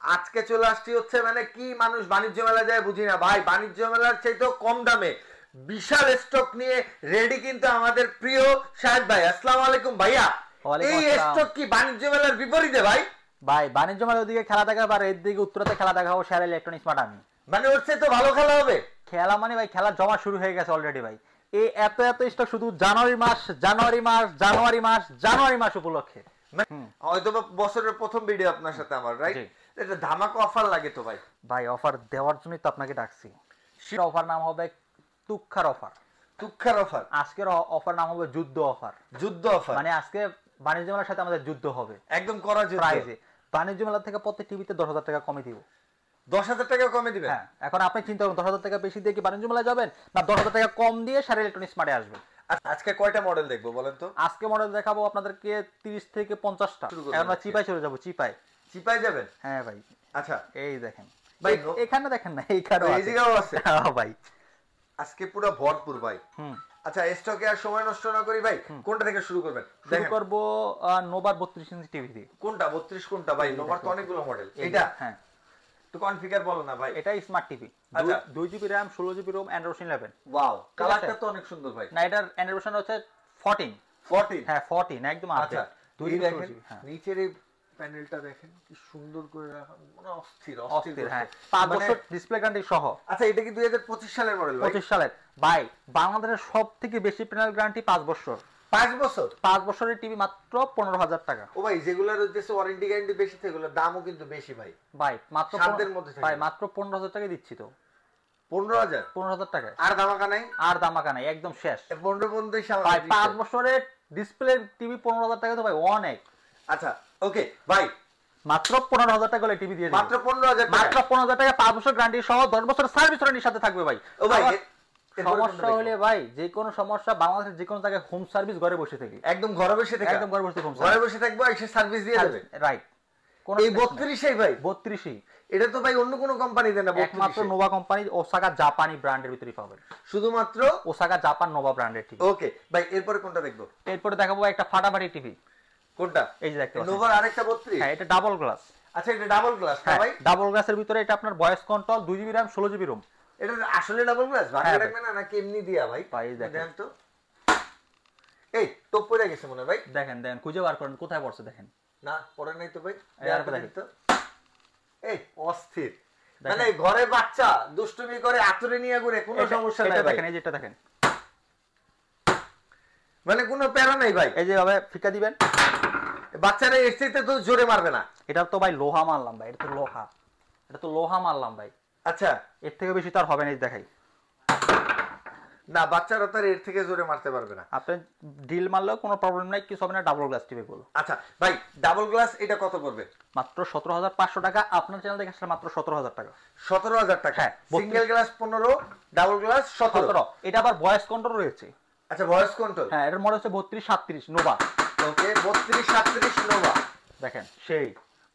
আজকে চলে আসছি হচ্ছে মানে কি মানুষ বাণিজ্য মেলা যায় বুঝি না ভাই, বাণিজ্য মেলার চাইতেও কম দামে বিশাল স্টক নিয়ে রেডি কিন্তু আমাদের প্রিয় শাহেদ ভাই। আসসালামু আলাইকুম ভাইয়া। এই স্টক কি বাণিজ্য মেলার বিপরীতে ভাই? ভাই বাণিজ্য মেলার ওদিকে খেলা দেখাবো আর এদিকে উত্তরাতে খেলা দেখাবো শেয়ার ইলেকট্রনিক্স মার্ট। আমি মানে ওর চেয়ে তো ভালো খেলা হবে। খেলা মানে ভাই খেলা জমা শুরু হয়ে গেছে অলরেডি ভাই। এই এত স্টক শুধু জানুয়ারি মাস উপলক্ষে। হয়তো বছরের প্রথম ভিডিও আপনার সাথে আমার, রাইট? এটা ধামাকা অফার লাগে তো ভাই। ভাই অফার দেওয়ার জন্যই তো আপনাকে ডাকছি। অফার নাম হবে তুক্ষার অফার। তুক্ষার অফার। আজকের অফার নাম হবে যুদ্ধ অফার। যুদ্ধ অফার মানে আজকে বাণিজ্য মেলার সাথে আমাদের যুদ্ধ হবে, একদম করা যুদ্ধ। প্রাইজে বাণিজ্য মেলা থেকে প্রত্যেক টিভিতে 10,000 টাকা কমে দিব। 10,000 টাকা কমে দিবেন? হ্যাঁ, এখন আপনি চিন্তা করুন 10,000 টাকা বেশি দিয়ে কি বাণিজ্য মেলায় যাবেন, না 10,000 টাকা কম দিয়ে শেয়ার ইলেকট্রনিক্স মার্টে আসবেন। আজকে কয়টা মডেল দেখবো বলেন তো? আজকে মডেল দেখাবো আপনাদেরকে 30 থেকে 50টা। আমরা চিপাই চলে যাবো। চিপাই যাবেন? হ্যাঁ ভাই। আচ্ছা এই দেখেন ভাই, এখানে দেখেন না, এইখানে এই জায়গাও আছে। হ্যাঁ ভাই, আজকে পুরো ভরপুর ভাই। আচ্ছা স্টকে আর সময় নষ্ট না করি ভাই, কোনটা থেকে শুরু করবেন? শুরু করব নোভার 32 ইঞ্চি টিভি দিয়ে। কোনটা 32? কোনটা ভাই? নোভার তো অনেকগুলো মডেল। এটা হ্যাঁ, তো কনফিগার বলো না ভাই। এটা স্মার্ট টিভি। আচ্ছা 2GB RAM 16GB ROM Android 11। Wow, কালারটা তো অনেক সুন্দর ভাই। না এটার Android ভার্সন হচ্ছে 14। হ্যাঁ 14 একদম আপডেট। দুই দেখেন নিচের এই প্যানেলটা দেখেন কি সুন্দর করে রাখা, মানে অস্থির। হ্যাঁ 5 বছর ডিসপ্লে গ্যারান্টি সহ। আচ্ছা এটা কি 2025 সালের মডেল ভাই? 25 সালের ভাই। বাংলাদেশের সবথেকে বেশি প্যানেল গ্যারান্টি 5 বছর। 5 বছর? 5 বছরের টিভি মাত্র 15,000 টাকা। ও ভাই যেগুলোর উদ্দেশ্যে ওয়ারেন্টি গ্যারান্টি বেশি সেগুলোর দামও কিন্তু বেশি ভাই। ভাই মাত্র সাধ্যের মধ্যে ভাই মাত্র 15,000 টাকা দিচ্ছি তো। 15,000 টাকা। আর দামাকা নাই? আর দামাকা নাই, একদম শেষ। 15 ভাই 5 বছরের ডিসপ্লে টিভি 15,000 টাকা তো ভাই অনেক। আচ্ছা ওকে ভাই, মাত্র 15,000 টাকা টিভি দিয়ে দিন। মাত্র 15,000 টাকা। মাত্র 15,000 টাকা 5 বছর গ্যারান্টি সহ 10 বছর সার্ভিস ওয়ারেন্টির সাথে থাকবে ভাই। ও ভাই সমস্যা হলে ভাই যে কোনো সমস্যা বাংলাদেশের যে কোনো জায়গায় হোম সার্ভিস ঘরে বসে থেকে, একদম ঘরে বসে থেকে, একদম ঘরে বসে হোম ঘরে বসে থাকবো, এসে সার্ভিস দিয়ে দেবে। রাইট। কোন এই 32 ভাই? 32। এটা তো ভাই অন্য কোনো কোম্পানি দেয় না। একমাত্র নোভা কোম্পানি ওসাকা জাপানি ব্র্যান্ডের ভিতরেই পাবেন। শুধুমাত্র ওসাকা জাপান নোভা ব্র্যান্ডের টিভি। ওকে ভাই, এরপরে কোনটা দেখবো? এরপরে দেখাবো একটা ফাটাফাটি টিভি। কোনটা? এই যে দেখতে পাচ্ছেন নোভার আরেকটা 32। হ্যাঁ এটা ডাবল গ্লাস। আচ্ছা এটা ডাবল গ্লাস না ভাই? ডাবল গ্লাসের ভিতরে এটা আপনার voice control, 2GB RAM 16GB ROM। এটা আসলে ডাবল গ্লাস ভাঙা রাখবে না নাকি এমনি দিয়া ভাই? ভাই দেখেন তো এই টপ পড়ে গেছে মনে ভাই। দেখেন খুঁজে বার করেন কোথায় পড়ছে। দেখেন না পড়ে নাই তো ভাই। দেখেন তো এই অস্থির, মানে ঘরে বাচ্চা দুষ্টুমি করে আতরে নিয়ে ঘুরে কোনো সমস্যা নাই। দেখেন এই যেটা দেখেন, মানে কোনো প্যারা নাই ভাই। এই যে ভাবে ফিকা দিবেন, বাচ্চারা এসেতে তো জোরে মারবে না। এটা তো ভাই লোহা মারলাম ভাই, এটা তো লোহা মারলাম ভাই। আচ্ছা এর থেকে বেশি তার হবে না। দেখাই না, বাচ্চারা তো এর থেকে জোরে মারতে পারবে না। আপনি ডিল মারলেও কোনো প্রবলেম নাই, কিছু হবে না। ডাবল গ্লাস টিভি গুলো। আচ্ছা ভাই ডাবল গ্লাস এটা কত পড়বে? মাত্র 17,500 টাকা। আপনার চ্যানেল দেখে আসলে মাত্র 17,000 টাকা। 17,000 টাকা? Single glass 15, double glass 17। এটা আবার ভয়েস কন্ট্রোল রয়েছে। আচ্ছা ভয়েস কন্ট্রোল। হ্যাঁ এর মডেল হচ্ছে 3237 নোভা। ওকে 3237 নোভা। দেখেন সেই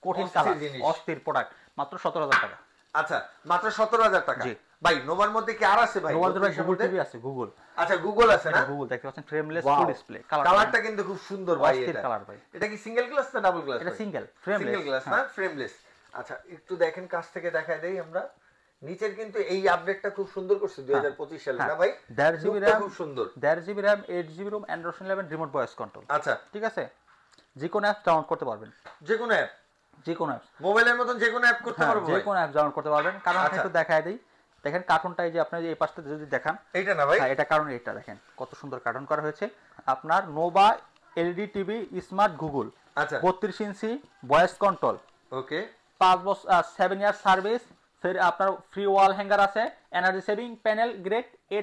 কঠিন কালার, অস্থির প্রোডাক্ট, মাত্র 17,000 টাকা। আচ্ছা মাত্র 17,000 টাকা। জি ভাই নোভার মধ্যে কি আর আছে ভাই? নোভার মধ্যে গুগল টিভি আছে। গুগল, আচ্ছা গুগল আছে না? গুগল দেখতে পাচ্ছেন, ফ্রেমলেস ফুল ডিসপ্লে। কালারটা কিন্তু খুব সুন্দর ভাই। এটা কালার ভাই। এটা কি সিঙ্গেল গ্লাস না ডাবল গ্লাস? এটা সিঙ্গেল, ফ্রেমলেস। সিঙ্গেল গ্লাস না, ফ্রেমলেস। আচ্ছা একটু দেখেন কাছ থেকে দেখাই দেই আমরা। নিচের কিন্তু এই আপডেটটা খুব সুন্দর করছে 2025 সালে না ভাই? 1.5GB RAM খুব সুন্দর। 1.5GB RAM 8GB ROM Android 11 remote voice control. আচ্ছা ঠিক আছে, যে কোনো অ্যাপ ডাউনলোড করতে পারবেন। যে কোনো অ্যাপ? যে কোনো অ্যাপ, মোবাইলের মতন যে কোনো অ্যাপ করতে পারবো? যে কোনো অ্যাপ ডাউনলোড করতে পারবেন। কারণ একটু দেখায় দেই, দেখেন কার্টুনটা এই যে আপনি এই পাশটা যদি দেখান, এইটা না ভাই? হ্যাঁ এটা কারণ এটা দেখেন কত সুন্দর কার্টুন করা হয়েছে। আপনার Nova LED TV smart Google. আচ্ছা 32 ইঞ্চি ভয়েস কন্ট্রোল। ওকে 5 বছর 7 ইয়ার সার্ভিস। ফির আপনার ফ্রি ওয়াল হ্যাঙ্গার আছে, energy saving panel grade A+++।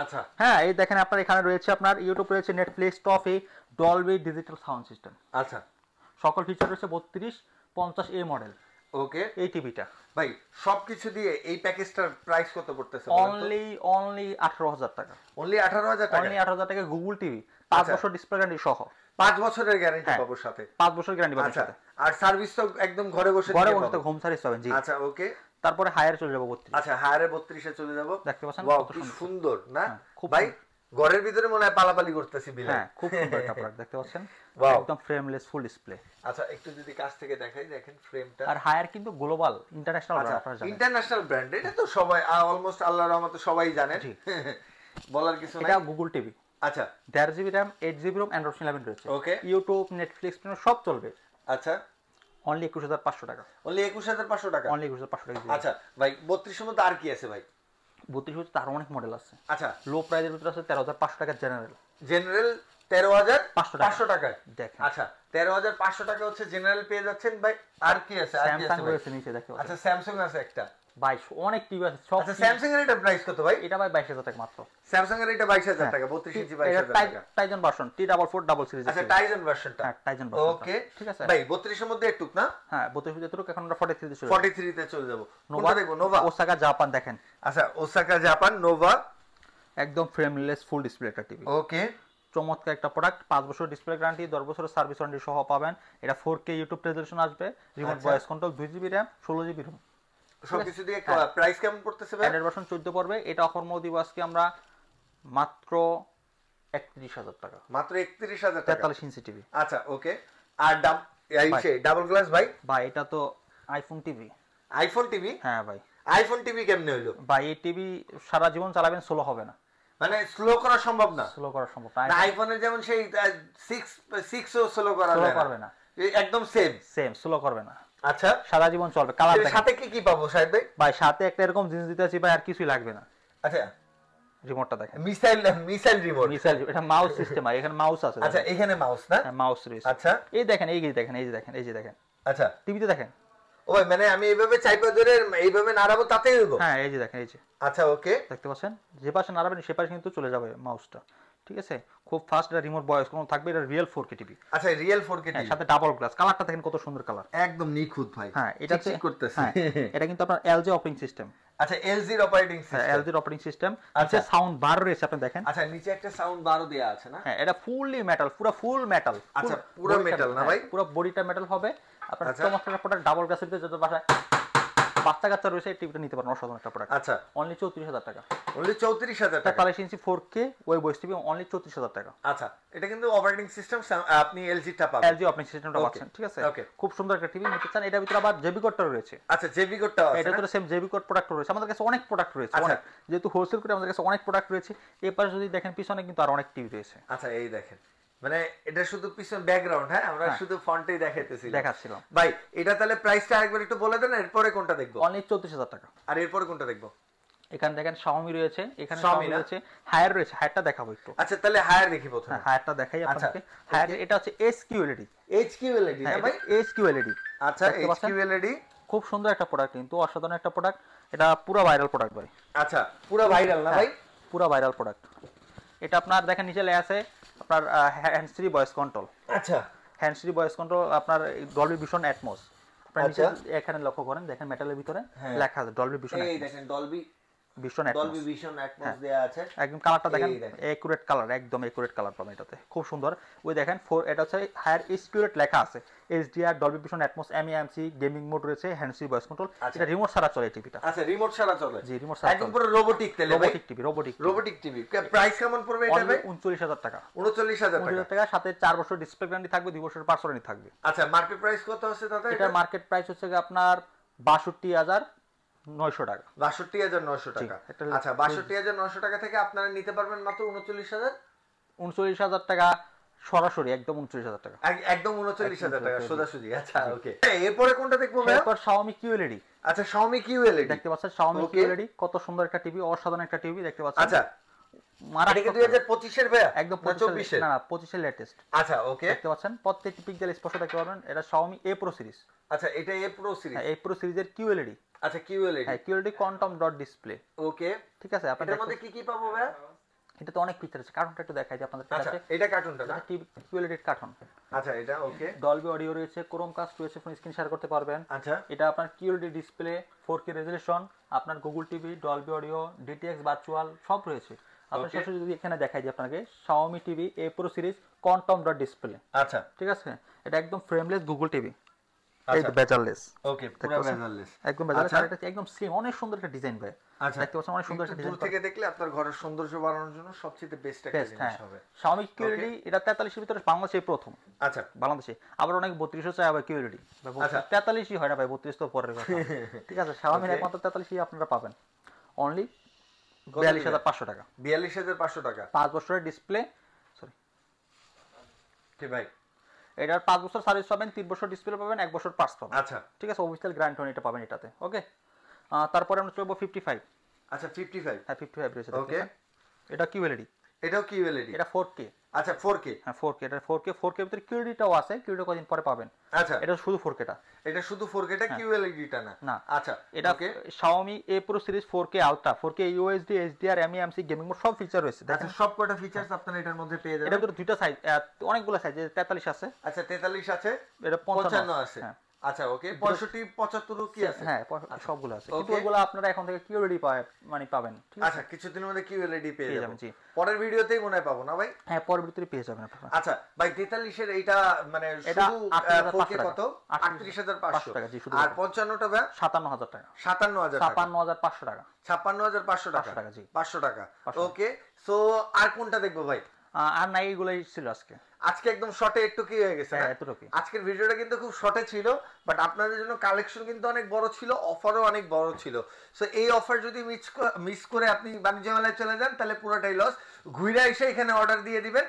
আচ্ছা হ্যাঁ এই দেখেন আপনার এখানে রয়েছে আপনার ইউটিউব রয়েছে, Netflix, toffee, Dolby digital sound system. আচ্ছা সকল ফিচার রয়েছে 3250A মডেল। ওকে এই টিভিটা ভাই সবকিছু দিয়ে এই প্যাকেজটার প্রাইস কত পড়তেছে? অনলি 18,000 টাকা। অনলি 18,000 টাকা? অনলি 18,000 টাকা গুগল টিভি 5 বছর ডিসপ্লে গ্যারান্টি সহ। 5 বছরের গ্যারান্টি পাবো সাথে? 5 বছর গ্যারান্টি পাবেন সাথে। আর সার্ভিস তো একদম ঘরে বসে হোম সার্ভিস পাবেন। জি আচ্ছা ওকে। তারপরে হায়ারে চলে যাব 32। আচ্ছা হায়ারে 32 এ চলে যাব। দেখতে পাচ্ছেন কত সুন্দর না ভাই? ঘরের ভিতরে মনে হয় পালাপালি করতেছি বিলাই। হ্যাঁ, খুব সুন্দর একটা প্রোডাক্ট দেখতে পাচ্ছেন, একদম ফ্রেমলেস ফুল ডিসপ্লে। আচ্ছা একটু যদি কাছ থেকে দেখাই, দেখেন ফ্রেমটা। আর হায়ার কিন্তু গ্লোবাল ইন্টারন্যাশনাল ব্র্যান্ড, আপনারা জানেন ইন্টারন্যাশনাল ব্র্যান্ড, এটা তো সবাই অলমোস্ট আল্লাহর রহমতে সবাই জানেন, বলার কিছু নাই। এটা গুগল টিভি। আচ্ছা 1.5 GB RAM, 8 GB ROM, Android 11 রয়েছে। ওকে, ইউটিউব, নেটফ্লিক্স সব চলবে। আচ্ছা অনলি 21500 টাকা। অনলি 21500 টাকা। অনলি 21500 টাকা। আচ্ছা ভাই 32 এর মধ্যে আর কি আছে ভাই? 32 হচ্ছে তার অনেক মডেল আছে। আচ্ছা লো প্রাইসের ভিতরে আছে 13500 টাকা জেনারেল। জেনারেল 13500 টাকা। দেখেন আচ্ছা 13500 টাকা হচ্ছে জেনারেল পেয়ে যাচ্ছেন ভাই। আর কি আছে? আর কি আছে? রয়েছে নিচে দেখো। আচ্ছা স্যামসাং আছে একটা। ভাই অনেক টিভি আছে সব। আচ্ছা স্যামসাং এর এটা প্রাইস কত ভাই? এটা ভাই 22000 টাকা মাত্র। স্যামসাং এর এটা 22000 টাকা, 32 ইঞ্চি 22000 টাকা। টাইজন ভার্সন T44 সিরিজ। আচ্ছা টাইজন ভার্সনটা। হ্যাঁ টাইজন ভার্সন। ওকে ঠিক আছে ভাই 32 এর মধ্যে একটু না? হ্যাঁ 32 এর এখন আমরা 43 তে চলে যাব। 43 তে চলে যাব। কোনটা দেখবো? নোভা, ওসাকা জাপান দেখেন। আচ্ছা ওসাকা জাপান নোভা, একদম ফ্রেমলেস ফুল ডিসপ্লে একটা টিভি। ওকে চমৎকার একটা প্রোডাক্ট, 5 বছর ডিসপ্লে গ্যারান্টি, 10 বছরের সার্ভিস ওয়ারেন্টি সহ পাবেন। এটা 4K ইউটিউব রেজোলিউশন আসবে, remote voice control, 2 GB RAM, 16 GB ROM সবকিছু দিয়ে। প্রাইস কেমন পড়তেছে ভাই? অ্যান্ড্রয়েড ভার্সন 14 পড়বে। এটা অফার মধ্যে দিব আজকে আমরা মাত্র 31000 টাকা। মাত্র 31000 টাকা 43 ইঞ্চি টিভি। আচ্ছা ওকে। আর ডাবল গ্লাস ভাই? ভাই এটা তো আইফোন টিভি। IPhone TV? হ্যাঁ ভাই আইফোন টিভি কেমনে হইলো ভাই? এই টিভি সারা জীবন চালাবেন, স্লো হবে না। মানে স্লো করা সম্ভব না? স্লো করা সম্ভব না, আইফোনের যেমন সেই 6 ও স্লো করা যায় পারবে না, একদম সেম স্লো করবে না। আচ্ছা সারা জীবন চলবে। কালার দেখেন। সাথে কি কি পাবো সাহেব ভাই? ভাই সাথে একটা এরকম জিনিস দিতেছি ভাই, আর কিছুই লাগবে না। আচ্ছা রিমোটটা দেখেন, মিসাইল রিমোট। এটা মাউস সিস্টেম, আর এখানে মাউস আছে। আচ্ছা এখানে মাউস না? হ্যাঁ মাউস রয়েছে। আচ্ছা এই দেখেন, এই যে দেখেন, এই যে দেখেন, এই যে দেখেন। আচ্ছা টিভিতে দেখেন। ও ভাই মানে আমি এইভাবে চাইপা ধরে এইভাবে নাড়াবো তাতেই হইব? হ্যাঁ এই যে দেখেন, এই যে। আচ্ছা ওকে, দেখতে পাচ্ছেন যে পাশে নাড়াবেন সে পাশে কিন্তু চলে যাবে মাউসটা। ঠিক আছে, খুব ফাস্ট। এটা রিমোট ভয়েস কোনো থাকবে। এটা রিয়েল 4K টিভি। আচ্ছা রিয়েল 4K টিভি সাথে ডাবল গ্লাস। কালারটা দেখেন কত সুন্দর কালার, একদম নিখুঁত ভাই। হ্যাঁ এটা ঠিক করতেছে। এটা কিন্তু আপনার LG অপারেটিং সিস্টেম। আচ্ছা LG এর অপারেটিং সিস্টেম। LG এর অপারেটিং সিস্টেম। আচ্ছা সাউন্ড বার রয়েছে, আপনি দেখেন। আচ্ছা নিচে একটা সাউন্ড বারও দেয়া আছে না? হ্যাঁ এটা ফুললি মেটাল, পুরো ফুল মেটাল। আচ্ছা পুরো মেটাল না ভাই? পুরো বডিটা মেটাল হবে। আপনার চমৎকার প্রোডাক্ট, ডাবল গ্লাসের ভিতরে যত বাসায় বাচ্চা কাচ্চা রয়েছে এই টিভিটা নিতে পারেন। অসাধারণ একটা প্রোডাক্ট। আচ্ছা অনলি 34000 টাকা। অনলি 34000 টাকা। 43 ইঞ্চি 4K web OS TV only 34000 টাকা। আচ্ছা এটা কিন্তু অপারেটিং সিস্টেম আপনি LG টা পাবেন। LG অপারেটিং সিস্টেমটা পাচ্ছেন। ঠিক আছে, ওকে খুব সুন্দর একটা টিভি নিতে চান। এটার ভিতরে আবার জেবি কোডটা রয়েছে। আচ্ছা জেবি কোডটাও আছে? এটার ভিতরে সেম জেবি কোড প্রোডাক্ট রয়েছে। আমাদের কাছে অনেক প্রোডাক্ট রয়েছে, অনেক। যেহেতু হোলসেল করে আমাদের কাছে অনেক প্রোডাক্ট রয়েছে। এই পাশে যদি দেখেন পিছনে কিন্তু আর অনেক টিভি রয়েছে। আচ্ছা এই দেখেন, মানে এটা শুধু পিছন ব্যাকগ্রাউন্ড। হ্যাঁ আমরা শুধু ফন্টেই দেখাচ্ছিলাম। ভাই এটা তাহলে প্রাইসটা আরেকবার একটু বলে দেন, এরপরে কোনটা দেখবো? অনলি 34000 টাকা। আর এরপরে কোনটা দেখবো? এখানে দেখেন Xiaomi রয়েছে, এখানে Xiaomi রয়েছে, হায়ার রয়েছে। হায়ারটা দেখাবো একটু। আচ্ছা তাহলে হায়ার দেখি প্রথমে। হায়ারটা দেখাই আপনাকে। হায়ার এটা হচ্ছে HQLED। HQLED না ভাই? HQLED। আচ্ছা HQLED খুব সুন্দর একটা প্রোডাক্ট, কিন্তু অসাধারণ একটা প্রোডাক্ট। এটা পুরো ভাইরাল প্রোডাক্ট ভাই। আচ্ছা পুরো ভাইরাল না ভাই? পুরো ভাইরাল প্রোডাক্ট। এটা আপনার দেখেন নিচে লেখা আছে আপনার হ্যান্ডস ফ্রি ভয়েস কন্ট্রোল। আচ্ছা হ্যান্ডস ফ্রি ভয়েস কন্ট্রোল আপনার ডলবি ভিশন অ্যাটমস। আপনারা নিচে এখানে লক্ষ্য করেন, দেখেন মেটালের ভিতরে লেখা আছে ডলবি ভিশন। এই দেখেন ডলবি ভিশন অ্যাটমস দেয়া আছে। একদম কালারটা দেখেন, একুরেট কালার, একদম একুরেট কালার পাবেন এটাতে। খুব সুন্দর। ওই দেখেন এটা হচ্ছে হায়ার এসকিউরেট লেখা আছে। HDR Dolby vision atoms, MEMC gaming mode রয়েছে, হ্যান্ডস ফ্রি ভয়েস কন্ট্রোল। এটা রিমোট ছাড়া চলে এই টিভিটা। আচ্ছা রিমোট ছাড়া চলে? জি রিমোট ছাড়া। একদম পুরো রোবোটিক তেলে ভাই? Robotic TV. প্রাইস কেমন পড়বে এটা ভাই? 39000 টাকা। 39000 টাকা। সাথে 4 বছর ডিসপ্লে গ্যারান্টি থাকবে, 2 বছর পার্টস ওয়ারেন্টি থাকবে। আচ্ছা মার্কেট প্রাইস কত আছে দাদা? এটা মার্কেট প্রাইস হচ্ছে আপনার 62900 টাকা। 62900 টাকা। আচ্ছা 62900 টাকা থেকে আপনারা নিতে পারবেন মাত্র 39000 টাকা সরাসরি, একদম 39000 টাকা। একদম 39000 টাকা সোজাসুজি। আচ্ছা ওকে, এরপরে কোনটা দেখবো ভাই? এরপর Xiaomi QLED। আচ্ছা Xiaomi QLED দেখতে পাচ্ছেন, Xiaomi QLED কত সুন্দর একটা টিভি, অসাধারণ একটা টিভি দেখতে পাচ্ছেন। আচ্ছা এটা কি 2025 এর ভাই? একদম 24 এর। না 25 এর লেটেস্ট। আচ্ছা ওকে, দেখতে পাচ্ছেন প্রত্যেকটি পিক্সেল স্পষ্ট দেখতে পারবেন। এটা Xiaomi A Pro সিরিজ। আচ্ছা এটা A Pro সিরিজ? হ্যাঁ A Pro সিরিজের QLED। আচ্ছা QLED। হ্যাঁ QLED কোয়ান্টাম ডট ডিসপ্লে। ওকে ঠিক আছে, আপনাদের মধ্যে কি কি পাবো ভাই? এটা তো অনেক ফিচার আছে। কার্টুনটা একটু দেখাই যে আপনাদের কাছে। আচ্ছা এটা কার্টুনটা না? TV QLED cartoon. আচ্ছা এটা ওকে। ডলবি অডিও রয়েছে, ক্রোমকাস্ট রয়েছে, ফোন স্ক্রিন শেয়ার করতে পারবেন। আচ্ছা এটা আপনার QLED ডিসপ্লে, 4K রেজোলিউশন, আপনার Google TV, Dolby audio, DTX virtual সব রয়েছে। আপনার সরাসরি যদি এখানে দেখাই যে আপনাকে Xiaomi TV A Pro series quantum dot display. আচ্ছা ঠিক আছে, এটা একদম ফ্রেমলেস গুগল টিভি। এই তো বেজারলেস, ওকে পুরো বেজারলেস, একদম বেজারলেস, আর এটা একদম স্লিম, অনেক সুন্দর একটা ডিজাইন ভাই। আচ্ছা দেখতে পাচ্ছেন অনেক সুন্দর একটা ডিজাইন। দূর থেকে দেখলে আপনার ঘরের সৌন্দর্য বাড়ানোর জন্য সবচেয়ে বেস্ট একটা জিনিস হবে। Xiaomi QLED এটা 43 এর ভিতরে বাংলাদেশে প্রথম। আচ্ছা বাংলাদেশে আবার অনেক 32 চাই আবার QLED। আচ্ছা 43ই হয় না ভাই, 32 তো পরের কথা। ঠিক আছে, Xiaomi একমাত্র 43ই আপনারা পাবেন অনলি 42500 টাকা। 42500 টাকা, 5 বছরের ডিসপ্লে, সরি কি ভাই এটার 5 বছর সার্ভিস পাবেন, 3 বছর ডিসপ্লে পাবেন, 1 বছর পার্টস পাবেন। আচ্ছা ঠিক আছে, অফিশিয়াল গ্যারান্টি এটা পাবেন এটাতে। ওকে, তারপরে আমরা চলবো 55। আচ্ছা 55, হ্যাঁ 55 রয়েছে। ওকে এটা QLED, এটাও QLED, এটা 4K। আচ্ছা 4K, হ্যাঁ 4K, এটা 4K এর ভিতরে QLED-টাও আছে, QLED কদিন পরে পাবেন। আচ্ছা এটা শুধু 4K-টা, এটা শুধু 4K টা, QLED টা না। না আচ্ছা এটা Xiaomi A Pro Series 4K Ultra, 4K UHD HDR MEMC gaming mode সব ফিচার রয়েছে। আচ্ছা সব কয়টা ফিচারস আপনারা এটার মধ্যে পেয়ে যাবেন? এটার ভিতরে দুইটা সাইজ, অনেকগুলো সাইজ, 43 আছে, আচ্ছা 43 আছে, এটা 55 আছে। হ্যাঁ আচ্ছা ওকে 65 75 কি আছে? হ্যাঁ সবগুলো আছে, কিন্তু ওগুলো আপনারা এখন থেকে QLED পাবেন। ঠিক আছে, আচ্ছা কিছুদিনের মধ্যে QLED পেয়ে যাবেন। জি পরের ভিডিওতেই মনে হয় পাবো না ভাই? হ্যাঁ পরের ভিতরে পেয়ে যাবেন আপনারা। আচ্ছা ভাই 43 এর এইটা মানে এটা শুধু 4K কত? 38500 টাকা। জি শুধু। আর 55 টা ভাই 57000 টাকা। 57000 টাকা, 55500 টাকা। 56500 টাকা, 500 টাকা, জি 500 টাকা। ওকে সো আর কোনটা দেখবো ভাই? আর নাই, এগুলোই ছিল আজকে। আজকে একদম শর্টে একটু কি হয়ে গেছে না? এতটুকুই। আজকের ভিডিওটা কিন্তু খুব শর্টে ছিল, বাট আপনাদের জন্য কালেকশন কিন্তু অনেক বড় ছিল, অফারও অনেক বড় ছিল। সো এই অফার যদি মিস করে আপনি বাণিজ্য মেলায় চলে যান তাহলে পুরোটাই লস। ঘুরে এসে এখানে অর্ডার দিয়ে দিবেন।